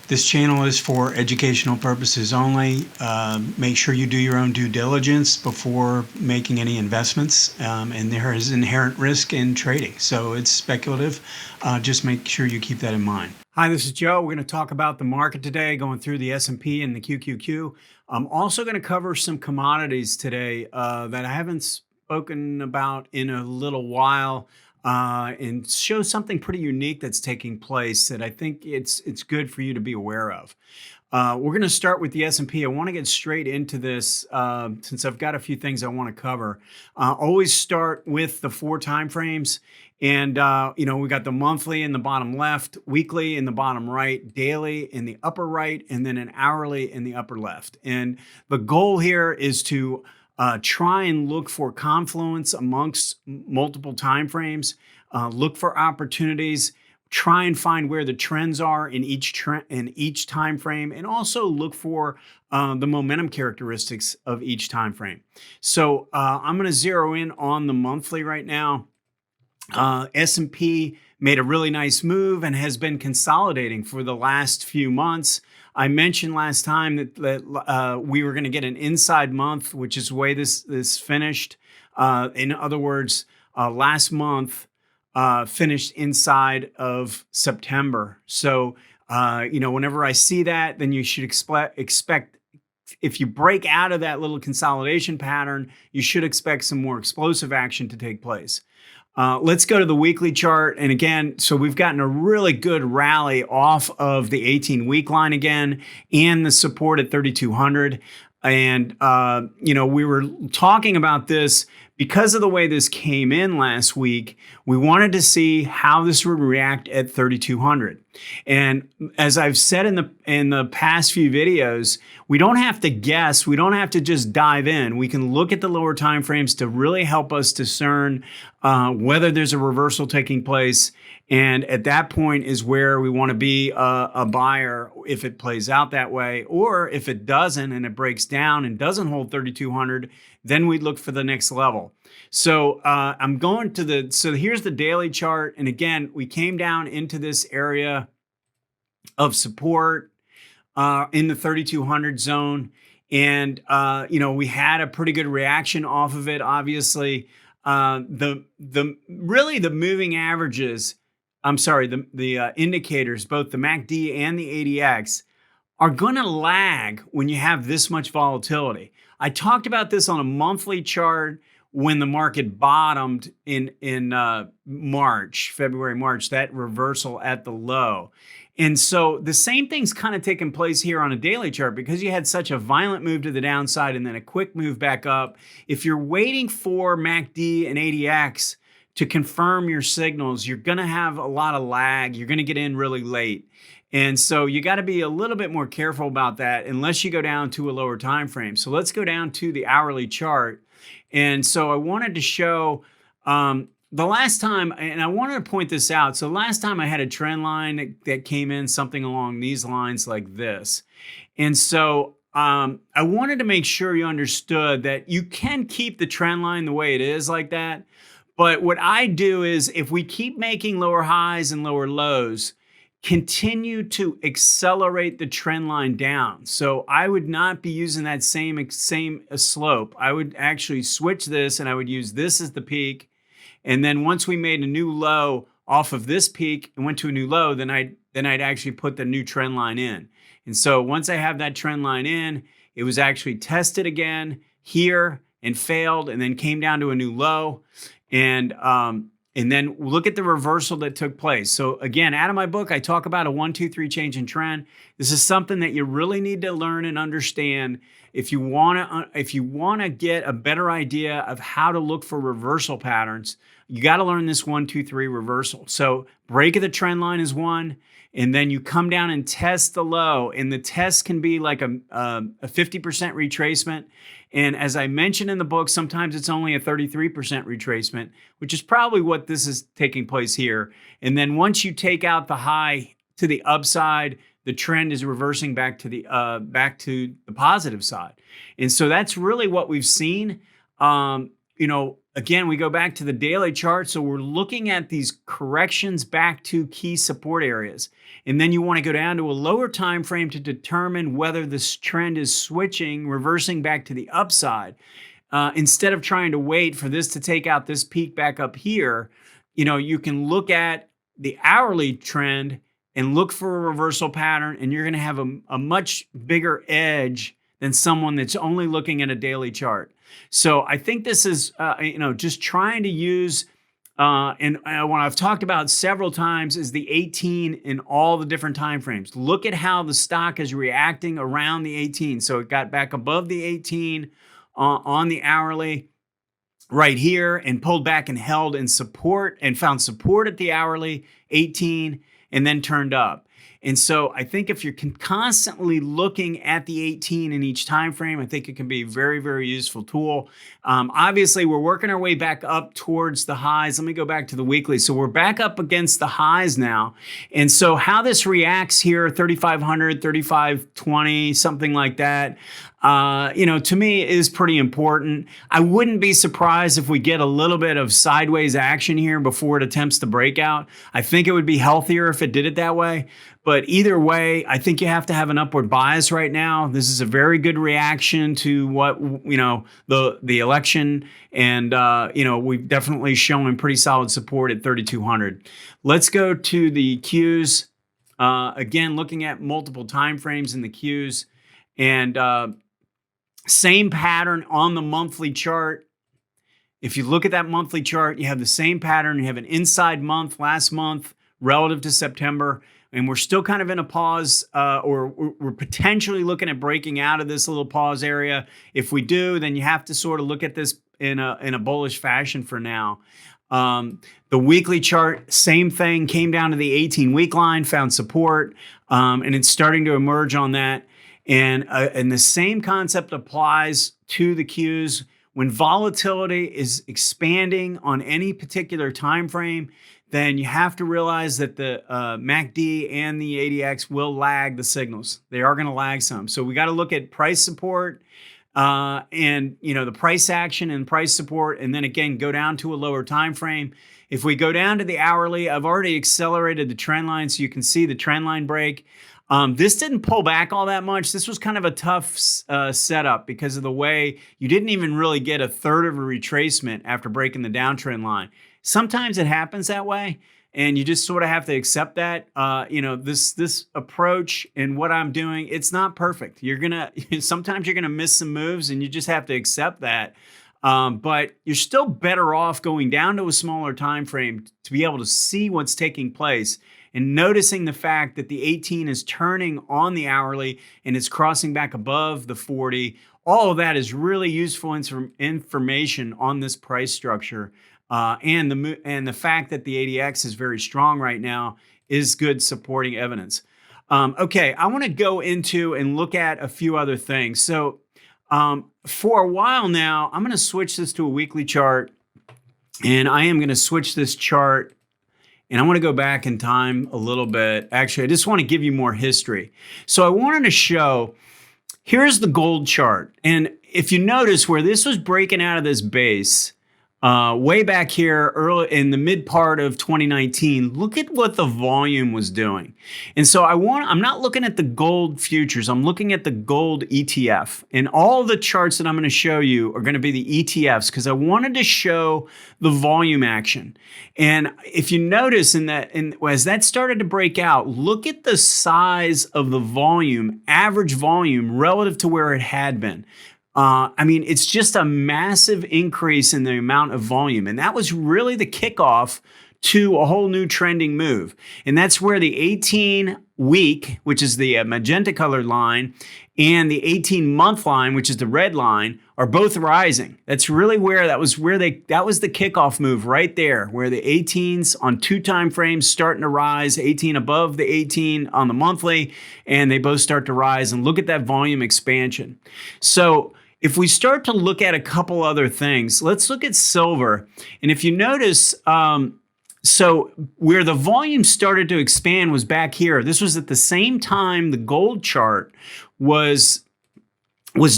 This channel is for educational purposes only. Make sure you do your own due diligence before making any investments. And there is inherent risk in trading, so it's speculative. Just make sure you keep that in mind. Hi, this is Joe. We're going to talk about the market today, going through the S&P and the QQQ. I'm also going to cover some commodities today that I haven't spoken about in a little while. And show something pretty unique that's taking place that I think it's good for you to be aware of. We're going to start with the S&P. I want to get straight into this since I've got a few things I want to cover. Always start with the 4 time frames. And, we got the monthly in the bottom left, weekly in the bottom right, daily in the upper right, and then an hourly in the upper left. And the goal here is to try and look for confluence amongst multiple time frames. Look for opportunities. Try and find where the trends are in each time frame, and also look for the momentum characteristics of each time frame. So I'm going to zero in on the monthly right now. S&P made a really nice move and has been consolidating for the last few months. I mentioned last time that we were going to get an inside month, which is the way this finished. In other words, last month finished inside of September. So, whenever I see that, then you should expect if you break out of that little consolidation pattern, you should expect some more explosive action to take place. Let's go to the weekly chart. And again, so we've gotten a really good rally off of the 18-week line again and the support at 3,200. And, we were talking about this because of the way this came in last week. We wanted to see how this would react at 3,200. And as I've said in the past few videos, we don't have to guess. We don't have to just dive in. We can look at the lower time frames to really help us discern whether there's a reversal taking place. And at that point is where we want to be a buyer if it plays out that way. Or if it doesn't and it breaks down and doesn't hold 3,200, then we'd look for the next level. So I'm going to so here's the daily chart. And again, we came down into this area of support in the 3,200 zone. And, we had a pretty good reaction off of it. Obviously, the moving averages, the indicators, both the MACD and the ADX, are going to lag when you have this much volatility. I talked about this on a monthly chart when the market bottomed in February, March, that reversal at the low. And so the same thing's kind of taking place here on a daily chart because you had such a violent move to the downside and then a quick move back up. If you're waiting for MACD and ADX to confirm your signals, you're going to have a lot of lag. You're going to get in really late. And so you got to be a little bit more careful about that unless you go down to a lower time frame. So let's go down to the hourly chart. And so I wanted to show the last time, and I wanted to point this out. So last time I had a trend line that came in something along these lines like this. And so I wanted to make sure you understood that you can keep the trend line the way it is like that. But what I do is if we keep making lower highs and lower lows, continue to accelerate the trend line down. So I would not be using that same slope. I would actually switch this and I would use this as the peak. And then once we made a new low off of this peak and went to a new low, then I'd actually put the new trend line in. And so once I have that trend line in, it was actually tested again here and failed and then came down to a new low. And then look at the reversal that took place. So again, out of my book, I talk about a 1, 2, 3 change in trend. This is something that you really need to learn and understand if you want to get a better idea of how to look for reversal patterns. You got to learn this 1, 2, 3 reversal. So break of the trend line is 1, and then you come down and test the low, and the test can be like a 50% retracement. And as I mentioned in the book, sometimes it's only a 33% retracement, which is probably what this is taking place here. And then once you take out the high to the upside, the trend is reversing back to the positive side. And so that's really what we've seen. again, we go back to the daily chart. So we're looking at these corrections back to key support areas. And then you want to go down to a lower time frame to determine whether this trend is switching, reversing back to the upside. Instead of trying to wait for this to take out this peak back up here, you can look at the hourly trend and look for a reversal pattern, and you're going to have a much bigger edge than someone that's only looking at a daily chart. So I think this is, just trying to use, and what I've talked about several times is the 18 in all the different time frames. Look at how the stock is reacting around the 18. So it got back above the 18 on the hourly right here and pulled back and held in support and found support at the hourly 18 and then turned up. And so I think if you're constantly looking at the 18 in each time frame, I think it can be a very, very useful tool. Obviously, we're working our way back up towards the highs. Let me go back to the weekly. So we're back up against the highs now. And so how this reacts here, 3,500, 3,520, something like that, to me is pretty important. I wouldn't be surprised if we get a little bit of sideways action here before it attempts to break out. I think it would be healthier if it did it that way. But either way, I think you have to have an upward bias right now. This is a very good reaction to what, the election. And, we've definitely shown pretty solid support at 3,200. Let's go to the Qs. Again, looking at multiple time frames in the Qs. And same pattern on the monthly chart. If you look at that monthly chart, you have the same pattern. You have an inside month last month relative to September. And we're still kind of in a pause, or we're potentially looking at breaking out of this little pause area. If we do, then you have to sort of look at this in a bullish fashion for now. The weekly chart, same thing, came down to the 18-week line, found support, and it's starting to emerge on that. And the same concept applies to the Qs. When volatility is expanding on any particular time frame, then you have to realize that the MACD and the ADX will lag the signals. They are going to lag some. So we got to look at price support and the price action and price support, and then again go down to a lower time frame. If we go down to the hourly, I've already accelerated the trend line so you can see the trend line break. This didn't pull back all that much. This was kind of a tough setup because of the way you didn't even really get a third of a retracement after breaking the downtrend line. Sometimes it happens that way, and you just sort of have to accept that. This approach and what I'm doing, it's not perfect. Sometimes you're gonna miss some moves, and you just have to accept that. But you're still better off going down to a smaller time frame to be able to see what's taking place and noticing the fact that the 18 is turning on the hourly and it's crossing back above the 40. All of that is really useful information on this price structure. And the fact that the ADX is very strong right now is good supporting evidence. Okay, I want to go into and look at a few other things. So for a while now, I'm going to switch this to a weekly chart, and I am going to switch this chart, and I want to go back in time a little bit. Actually, I just want to give you more history. So I wanted to show, here's the gold chart. And if you notice where this was breaking out of this base, way back here early in the mid part of 2019, look at what the volume was doing. And so I'm not looking at the gold futures, I'm looking at the gold ETF. And all the charts that I'm going to show you are going to be the ETFs because I wanted to show the volume action. And if you notice as that started to break out, look at the size of the volume, average volume relative to where it had been. It's just a massive increase in the amount of volume. And that was really the kickoff to a whole new trending move. And that's where the 18-week, which is the magenta colored line, and the 18-month line, which is the red line, are both rising. That's really where that was the kickoff move right there, where the 18s on 2 time frames starting to rise, 18 above the 18 on the monthly, and they both start to rise. And look at that volume expansion. So if we start to look at a couple other things, let's look at silver. And if you notice, so where the volume started to expand was back here. This was at the same time the gold chart was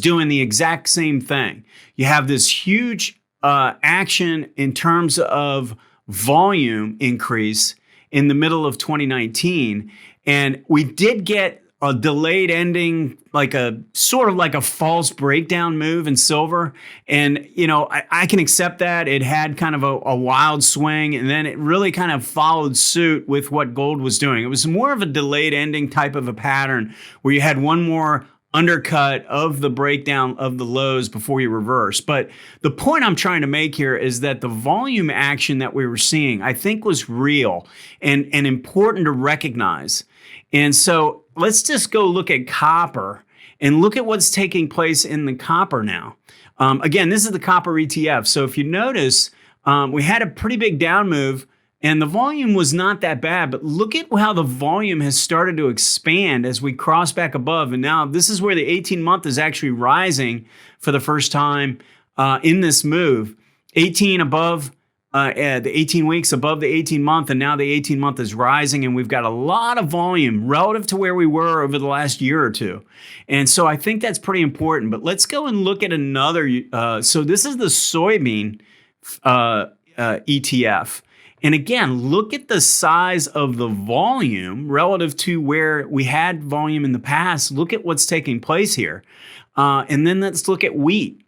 doing the exact same thing. You have this huge action in terms of volume increase in the middle of 2019. And we did get a delayed ending, like a sort of like a false breakdown move in silver. And, you know, I can accept that. It had kind of a wild swing, and then it really kind of followed suit with what gold was doing. It was more of a delayed ending type of a pattern where you had one more undercut of the breakdown of the lows before you reverse. But the point I'm trying to make here is that the volume action that we were seeing, I think, was real and important to recognize. And so let's just go look at copper and look at what's taking place in the copper now. Again, this is the copper ETF. So if you notice, we had a pretty big down move and the volume was not that bad, but look at how the volume has started to expand as we cross back above. And now this is where the 18-month is actually rising for the first time in this move. 18 above, the 18 weeks above the 18-month, and now the 18-month is rising, and we've got a lot of volume relative to where we were over the last year or two. And so I think that's pretty important. But let's go and look at another. So this is the soybean ETF. And again, look at the size of the volume relative to where we had volume in the past. Look at what's taking place here. And then let's look at wheat.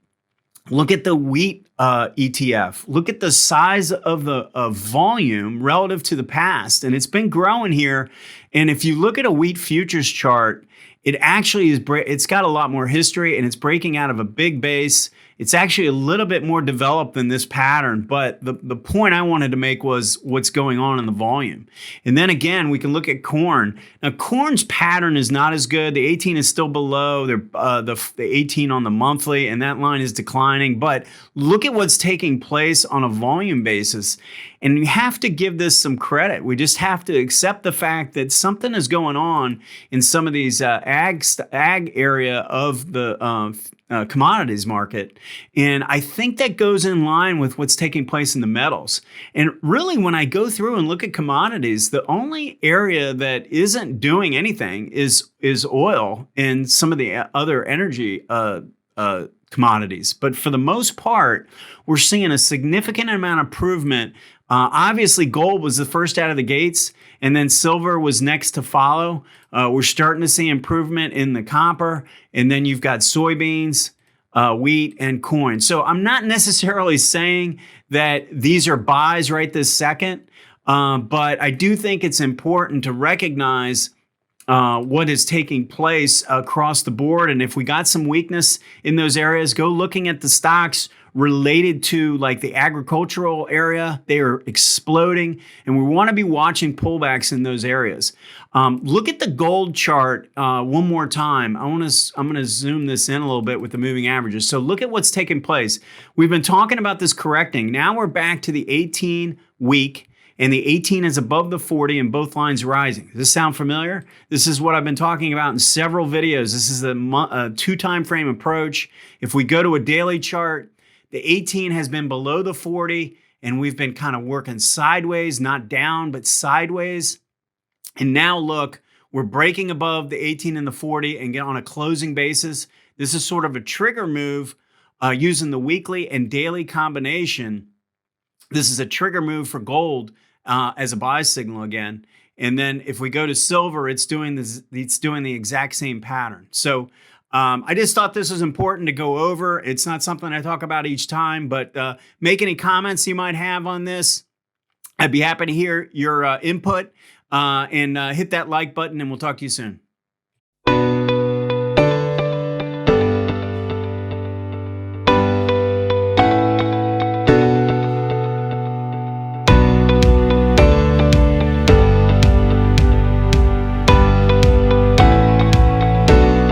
Look at the wheat ETF. Look at the size of the volume relative to the past. And it's been growing here. And if you look at a wheat futures chart, it actually is, it's got a lot more history and it's breaking out of a big base. It's actually a little bit more developed than this pattern, but the point I wanted to make was what's going on in the volume. And then again, we can look at corn. Now, corn's pattern is not as good. The 18 is still below the 18 on the monthly, and that line is declining. But look at what's taking place on a volume basis. And you have to give this some credit. We just have to accept the fact that something is going on in some of these ag area of the commodities market. And I think that goes in line with what's taking place in the metals. And really, when I go through and look at commodities, the only area that isn't doing anything is oil and some of the other energy commodities. But for the most part, we're seeing a significant amount of improvement. Obviously, gold was the first out of the gates, and then silver was next to follow. We're starting to see improvement in the copper, and then you've got soybeans, wheat, and corn. So I'm not necessarily saying that these are buys right this second, but I do think it's important to recognize what is taking place across the board. And if we got some weakness in those areas, go looking at the stocks related to like the agricultural area. They are exploding, and we want to be watching pullbacks in those areas. Look at the gold chart one more time. I'm going to zoom this in a little bit with the moving averages. So look at what's taking place. We've been talking about this correcting. Now we're back to the 18 week, and the 18 is above the 40 and both lines rising. Does this sound familiar? This is what I've been talking about in several videos. This is a 2 time frame approach. If we go to a daily chart, the 18 has been below the 40, and we've been kind of working sideways, not down, but sideways. And now look, we're breaking above the 18 and the 40 and get on a closing basis. This is sort of a trigger move using the weekly and daily combination. This is a trigger move for gold as a buy signal again. And then if we go to silver, it's doing the exact same pattern. So I just thought this was important to go over. It's not something I talk about each time, but make any comments you might have on this. I'd be happy to hear your input and hit that like button, and we'll talk to you soon.